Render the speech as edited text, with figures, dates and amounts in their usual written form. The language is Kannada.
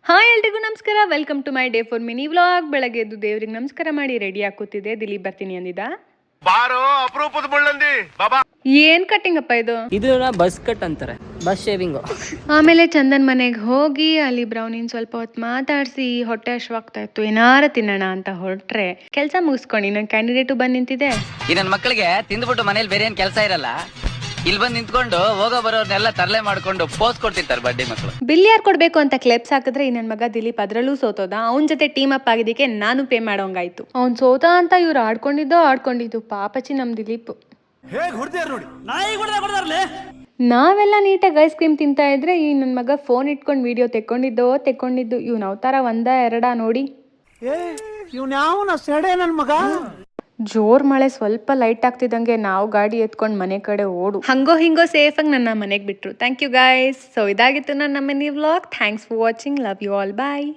ಹಾಯ್ ಎಲ್ರಿಗೂ ನಮಸ್ಕಾರ. Welcome to my day for mini vlog. ಬೆಳಗ್ಗೆ ಎದ್ದು ದೇವ್ರಿಗೆ ನಮಸ್ಕಾರ ಮಾಡಿ ರೆಡಿ ಕೂತಿದ್ದೆ. ದಿಲೀಪ್ ಬರ್ತೀನಿ ಅಂದಿದ್ದ. ಬಾರೋ ಅಪರೂಪದ ಮುಳ್ಳಂದಿ ಬಾಬಾ. ಏನ್ ಕಟ್ಟಿಂಗ್ ಅಪ್ಪ ಇದು? ಇದನ್ನ ಬಸ್ ಕಟ್ ಅಂತಾರೆ, ಬಸ್ ಶೇವಿಂಗ್. ಆಮೇಲೆ ಚಂದನ್ ಮನೆಗೆ ಹೋಗಿ ಅಲ್ಲಿ ಬ್ರೌನಿನ್ ಸ್ವಲ್ಪ ಹೊತ್ತು ಮಾತಾಡಿಸಿ ಹೊಟ್ಟೆ ಹಶ್ವಾಗ್ತಾ ಇತ್ತು, ಏನಾರ ತಿನ್ನೋಣ ಅಂತ ಹೊರಟ್ರೆ ಕೆಲಸ ಮುಗಿಸ್ಕೊಂಡು ನನ್ನ ಕ್ಯಾಂಡಿಡೇಟು ಬಂದು ನಿಂತಿದೆ. ಈ ನನ್ನ ಮಕ್ಕಳಿಗೆ ತಿಂದ್ಬಿಟ್ಟು ಮನೇಲಿ ಬೇರೆ ಏನ್ ಕೆಲಸ ಇರಲ್ಲ, ಇಲ್ಲಿ ಬಂದು ನಿಂತ್ಕೊಂಡು ಹೋಗೋ ಬರೋರ್ನೆಲ್ಲ ತರಲೆ ಮಾಡ್ಕೊಂಡು ಪೋಸ್ ಕೊಡ್ತಿರ್ತಾರೆ ಬಡ್ಡಿ ಮಕ್ಕಳು. ಬಿಲ್ ಯಾರು ಕೊಡ್ಬೇಕು ಅಂತ ಕ್ಲೆಪ್ಸ್ ಹಾಕಿದ್ರೆ ಈ ನನ್ನ ಮಗ ದಿಲೀಪ್ ಅದ್ರಲ್ಲೂ ಸೋತೋದ. ಅವನ ಜೊತೆ ಟೀಮ್ ಅಪ್ ಆಗಿದ್ದಕ್ಕೆ ನಾನು ಪೇ ಮಾಡೋಂಗಾಯ್ತು. ಅವ್ನ್ ಸೋತ ಅಂತ ಇವ್ರು ಆಡ್ಕೊಂಡಿದ್ದು ಪಾಪಚಿ ನಮ್ ದಿಲೀಪ್. ನಾವೆಲ್ಲ ನೀಟಾಗಿ ಐಸ್ ಕ್ರೀಮ್ ತಿಂತಾ ಇದ್ರೆ ಈ ನನ್ನ ಮಗ ಫೋನ್ ಇಟ್ಕೊಂಡು ವಿಡಿಯೋ ತೆಕ್ಕೊಂಡಿದ್ದು ಇವ್ನ ಅವತಾರ ಒಂದ ಎರಡ ನೋಡಿ. ಜೋರ್ ಮಳೆ ಸ್ವಲ್ಪ ಲೈಟ್ ಆಗ್ತಿದ್ದಂಗೆ ನಾವು ಗಾಡಿ ಎತ್ಕೊಂಡು ಮನೆ ಕಡೆ ಓಡು. ಹಂಗೋ ಹಿಂಗೋ ಸೇಫ್ ಆಗಿ ನನ್ನ ಮನೆಗೆ ಬಿಟ್ರು. Thank you guys. ಸೊ ಇದಾಗಿತ್ತು ನನ್ನ mini vlog. Thanks for watching. Love you all. Bye.